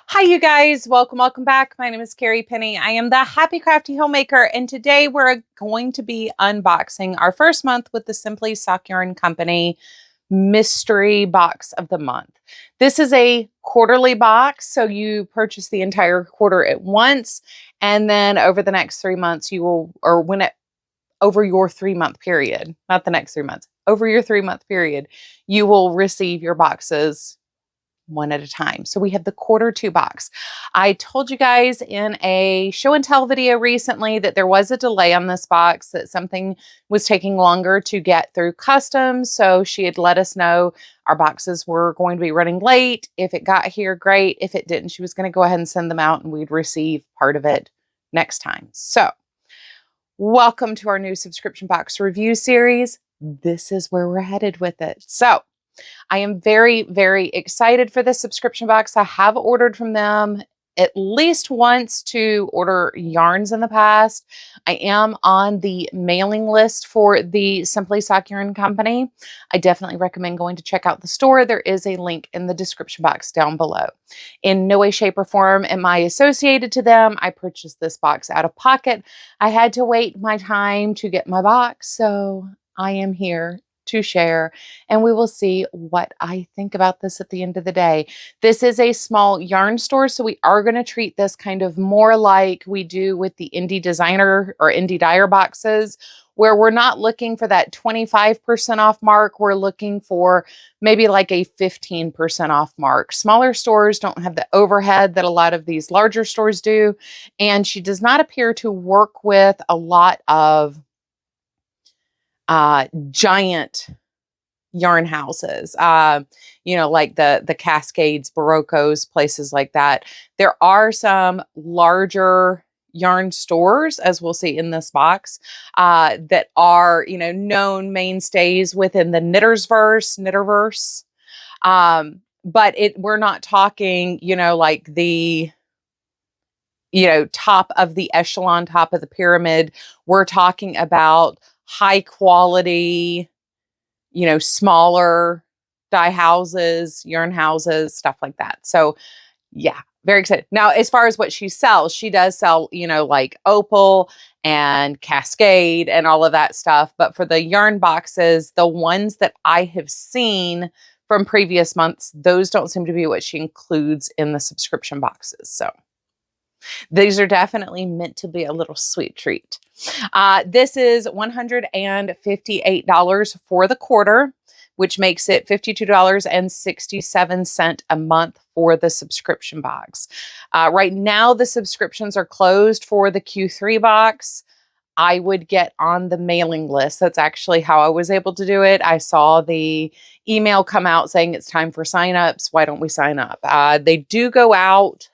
Hi, you guys. Welcome back. My name is Carrie Penny. I am the Happy Crafty Homemaker, and today we're going to be unboxing our first month with the Simply Sock Yarn Company mystery box of the month. This is a quarterly box, so you purchase the entire quarter at once, and then over the next 3 months, you will, or when it over your 3 month period, not the next 3 months, over your 3 month period, you will receive your boxes one at a time. So we have the quarter two box. I told you guys in a show and tell video recently that there was a delay on this box, that something was taking longer to get through customs. So she had let us know our boxes were going to be running late. If it got here, great. If it didn't, she was going to go ahead and send them out and we'd receive part of it next time. So welcome to our new subscription box review series. This is where we're headed with it. So I am very, very excited for this subscription box. I have ordered from them at least once to order yarns in the past. I am on the mailing list for the Simply Sock Yarn Company. I definitely recommend going to check out the store. There is a link in the description box down below. In no way, shape, or form am I associated to them. I purchased this box out of pocket. I had to wait my time to get my box, so I am here to share, and we will see what I think about this at the end of the day. This is a small yarn store, so we are going to treat this kind of more like we do with the indie designer or indie dyer boxes, where we're not looking for that 25% off mark. We're looking for maybe like a 15% off mark. Smaller stores don't have the overhead that a lot of these larger stores do, and she does not appear to work with a lot of giant yarn houses, like the Cascades, Baroccos, places like that. There are some larger yarn stores, as we'll see in this box, that are, known mainstays within the knitterverse. But we're not talking, like the top of the echelon, top of the pyramid. We're talking about high quality, smaller dye houses, yarn houses, stuff like that. So yeah, very excited. Now, as far as what she sells, she does sell, like Opal and Cascade and all of that stuff. But for the yarn boxes, the ones that I have seen from previous months, those don't seem to be what she includes in the subscription boxes. So these are definitely meant to be a little sweet treat. This is $158 for the quarter, which makes it $52.67 a month for the subscription box. Right now, the subscriptions are closed for the Q3 box. I would get on the mailing list. That's actually how I was able to do it. I saw the email come out saying it's time for signups. Why don't we sign up? They do go out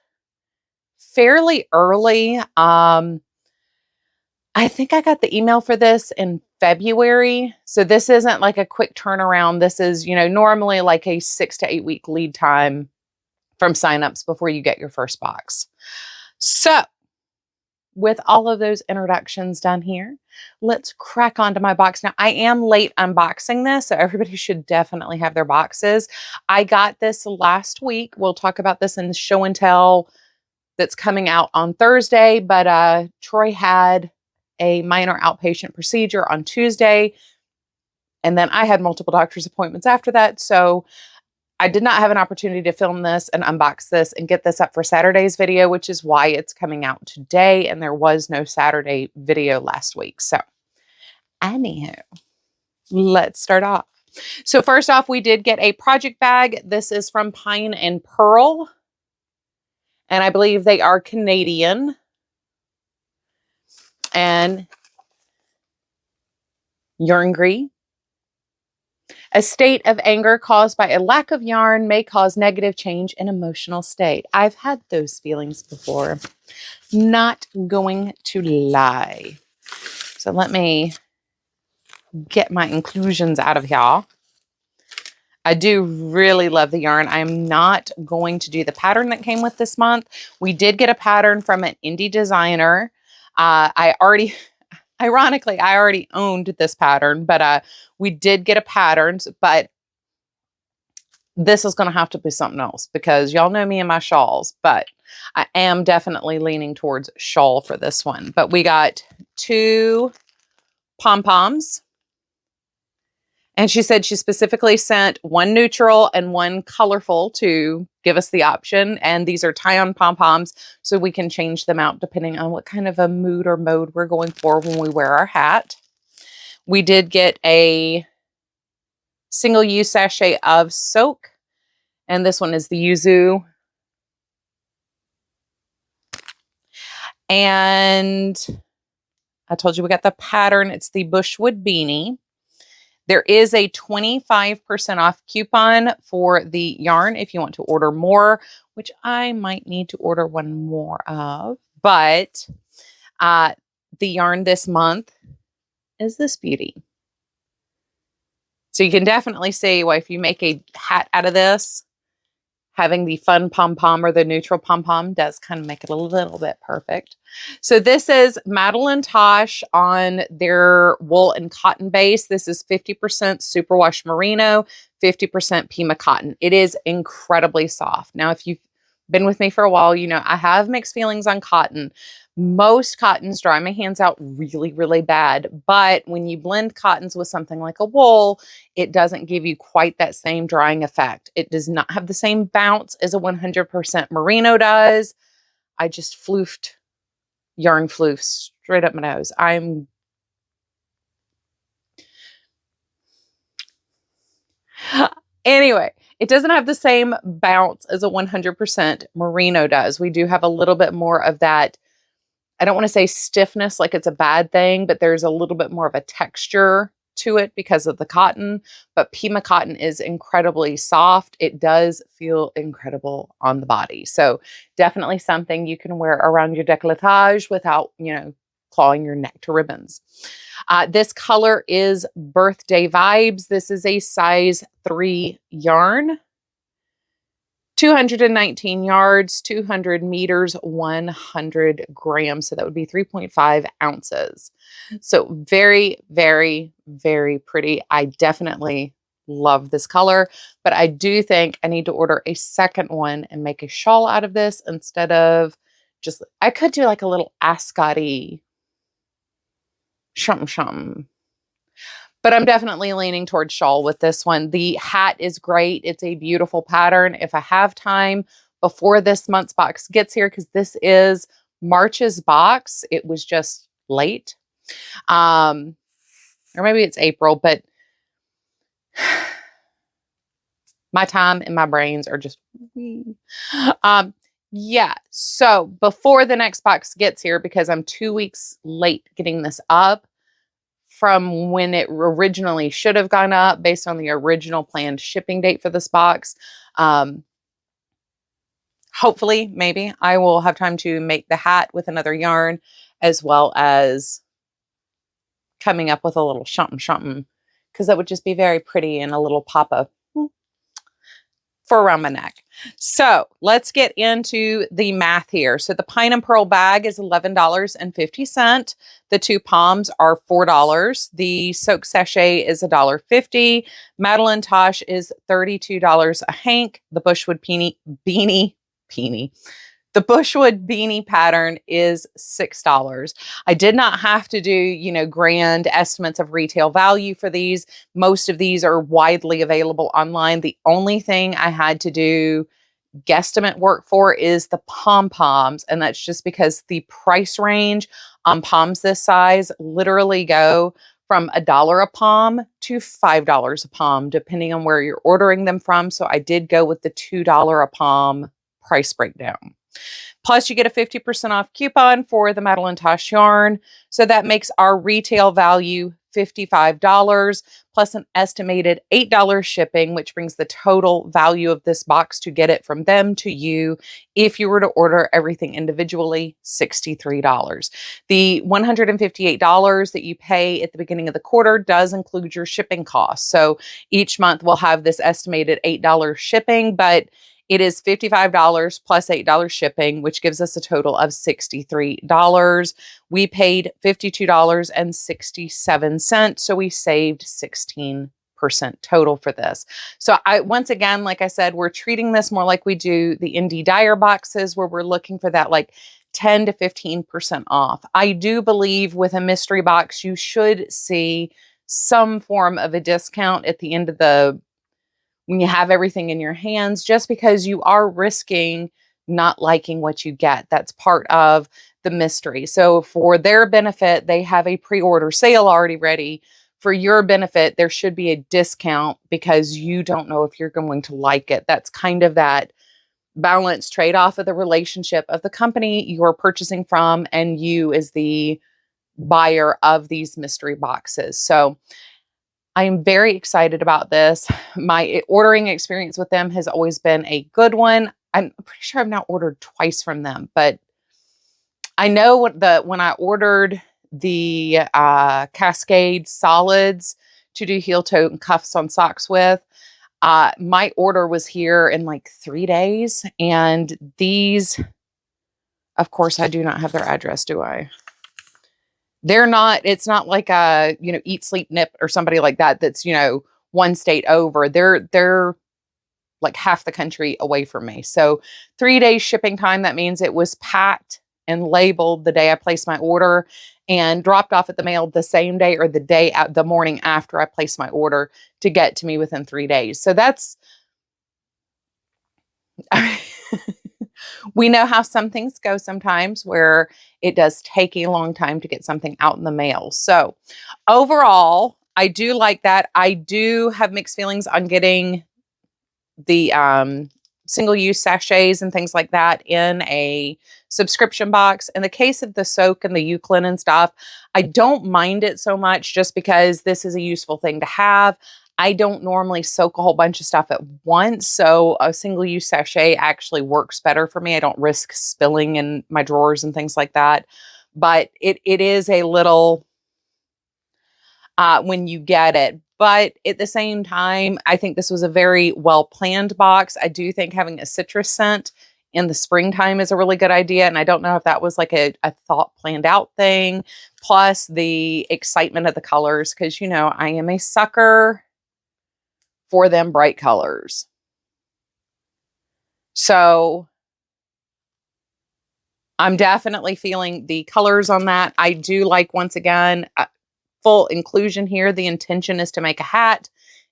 fairly early. I think I got the email for this in February. So this isn't like a quick turnaround. This is, normally like a 6 to 8 week lead time from signups before you get your first box. So with all of those introductions done here, let's crack onto my box. Now, I am late unboxing this, so everybody should definitely have their boxes. I got this last week. We'll talk about this in the show and tell that's coming out on Thursday, but Troy had a minor outpatient procedure on Tuesday, and then I had multiple doctor's appointments after that, so I did not have an opportunity to film this and unbox this and get this up for Saturday's video, which is why it's coming out today, and there was no Saturday video last week. So anyhow, let's start off. So first off, we did get a project bag. This is from Pine and Pearl, and I believe they are Canadian. And yarn-gree. A state of anger caused by a lack of yarn may cause negative change in emotional state. I've had those feelings before. Not going to lie. So let me get my inclusions out of here. I do really love the yarn. I'm not going to do the pattern that came with this month. We did get a pattern from an indie designer. Ironically, I already owned this pattern, but we did get a pattern, but this is going to have to be something else because y'all know me and my shawls, but I am definitely leaning towards shawl for this one. But we got 2 pom-poms. And she said she specifically sent 1 neutral and 1 colorful to give us the option. And these are tie-on pom-poms, so we can change them out depending on what kind of a mood or mode we're going for when we wear our hat. We did get a single-use sachet of soak, and this one is the yuzu. And I told you we got the pattern. It's the Bushwood beanie. There is a 25% off coupon for the yarn if you want to order more, which I might need to order one more of. But the yarn this month is this beauty. So you can definitely see, well, if you make a hat out of this, having the fun pom-pom or the neutral pom-pom does kind of make it a little bit perfect. So this is Madeline Tosh on their wool and cotton base. This is 50% superwash merino, 50% Pima cotton. It is incredibly soft. Now, if you've been with me for a while, you know I have mixed feelings on cotton. Most cottons dry my hands out really, really bad. But when you blend cottons with something like a wool, it doesn't give you quite that same drying effect. It does not have the same bounce as a 100% merino does. I just floofed, yarn floof straight up my nose. Anyway, it doesn't have the same bounce as a 100% merino does. We do have a little bit more of that. I don't want to say stiffness like it's a bad thing, but there's a little bit more of a texture to it because of the cotton. But Pima cotton is incredibly soft. It does feel incredible on the body. So definitely something you can wear around your décolletage without, you know, clawing your neck to ribbons. This color is Birthday Vibes. This is a size 3 yarn. 219 yards, 200 meters, 100 grams. So that would be 3.5 ounces. So very, very, very pretty. I definitely love this color, but I do think I need to order a second one and make a shawl out of this instead of just, I could do like a little ascot-y something. But I'm definitely leaning towards shawl with this one. The hat is great. It's a beautiful pattern. If I have time before this month's box gets here, because this is March's box, it was just late. Or maybe it's April, but my time and my brains are just, yeah. So before the next box gets here, because I'm 2 weeks late getting this up, from when it originally should have gone up based on the original planned shipping date for this box. Hopefully, maybe I will have time to make the hat with another yarn, as well as coming up with a little something, because that would just be very pretty and a little pop-up for around my neck. So let's get into the math here. So the Pine and Pearl bag is $11.50. The 2 palms are $4. The soak sachet is $1.50. Madeline Tosh is $32 a hank. The Bushwood beanie. The Bushwood beanie pattern is $6. I did not have to do, you know, grand estimates of retail value for these. Most of these are widely available online. The only thing I had to do guesstimate work for is the pom-poms, and that's just because the price range on poms this size literally go from $1 a pom to $5 a pom, depending on where you're ordering them from. So I did go with the $2 a pom price breakdown. Plus, you get a 50% off coupon for the Madeline Tosh yarn. So that makes our retail value $55 plus an estimated $8 shipping, which brings the total value of this box to get it from them to you. If you were to order everything individually, $63. The $158 that you pay at the beginning of the quarter does include your shipping costs. So each month we'll have this estimated $8 shipping, but it is $55 plus $8 shipping, which gives us a total of $63. We paid $52.67, so we saved 16%. total for this. So once again, like I said, we're treating this more like we do the indie dyer boxes, where we're looking for that like 10 to 15% off. I do believe with a mystery box, you should see some form of a discount at the end of when you have everything in your hands, just because you are risking not liking what you get. That's part of the mystery. So for their benefit, they have a pre-order sale already ready. For your benefit, there should be a discount because you don't know if you're going to like it. That's kind of that balance trade-off of the relationship of the company you're purchasing from and you as the buyer of these mystery boxes. So I'm very excited about this. My ordering experience with them has always been a good one. I'm pretty sure I've now ordered twice from them, but I know when I ordered the Cascade solids to do heel toe and cuffs on socks with, my order was here in like 3 days. And these, of course, I do not have their address, do I? They're not, it's not like a, Eat, Sleep, Nip or somebody like that that's, one state over. They're like half the country away from me. So 3 days shipping time. That means it was packed and labeled the day I placed my order and dropped off at the mail the same day or the morning after I placed my order to get to me within 3 days. So that's, we know how some things go sometimes where it does take a long time to get something out in the mail. So overall, I do like that. I do have mixed feelings on getting the single-use sachets and things like that in a subscription box. In the case of the soak and the Euclid and stuff, I don't mind it so much just because this is a useful thing to have. I don't normally soak a whole bunch of stuff at once, so a single-use sachet actually works better for me. I don't risk spilling in my drawers and things like that. But it is a little when you get it. But at the same time, I think this was a very well-planned box. I do think having a citrus scent in the springtime is a really good idea. And I don't know if that was like a thought planned out thing, plus the excitement of the colors, because, I am a sucker for them bright colors. So I'm definitely feeling the colors on that. I do like, once again, full inclusion here. The intention is to make a hat,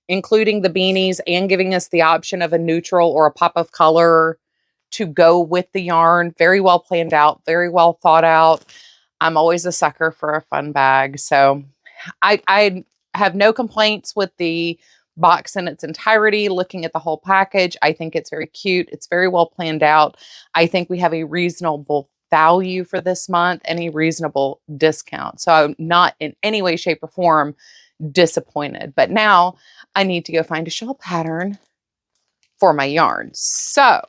including the beanies and giving us the option of a neutral or a pop of color to go with the yarn. Very well planned out, very well thought out. I'm always a sucker for a fun bag. So I have no complaints with the box in its entirety. Looking at the whole package, I think it's very cute. It's very well planned out. I think we have a reasonable value for this month and a reasonable discount. So I'm not in any way, shape, or form disappointed. But now I need to go find a shawl pattern for my yarn. So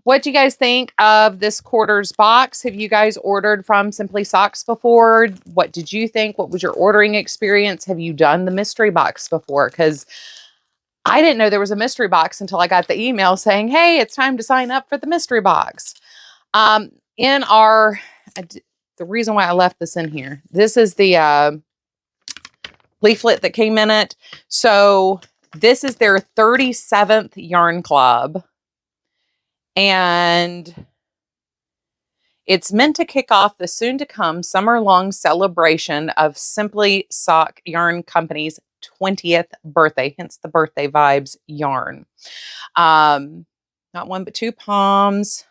what do you guys think of this quarter's box? Have you guys ordered from Simply Socks before? What did you think? What was your ordering experience? Have you done the mystery box before? Because I didn't know there was a mystery box until I got the email saying, hey, it's time to sign up for the mystery box. In our, the reason why I left this in here, this is the leaflet that came in it. So this is their 37th yarn club. And it's meant to kick off the soon-to-come summer-long celebration of Simply Sock Yarn Company's 20th birthday, hence the birthday vibes yarn. Not one, but two palms.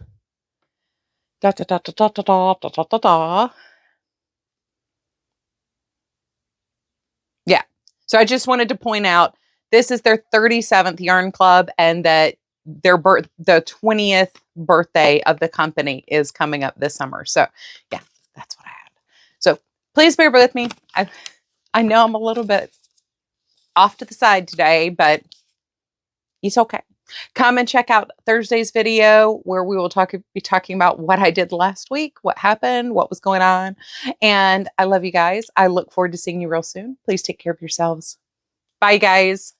Da, da, da, da, da, da, da, da, da, da. Yeah. So I just wanted to point out, this is their 37th yarn club, and that the 20th birthday of the company is coming up this summer. So yeah, that's what I had. So please bear with me. I know I'm a little bit off to the side today, but it's okay. Come and check out Thursday's video where we will be talking about what I did last week, what happened, what was going on. And I love you guys. I look forward to seeing you real soon. Please take care of yourselves. Bye, guys.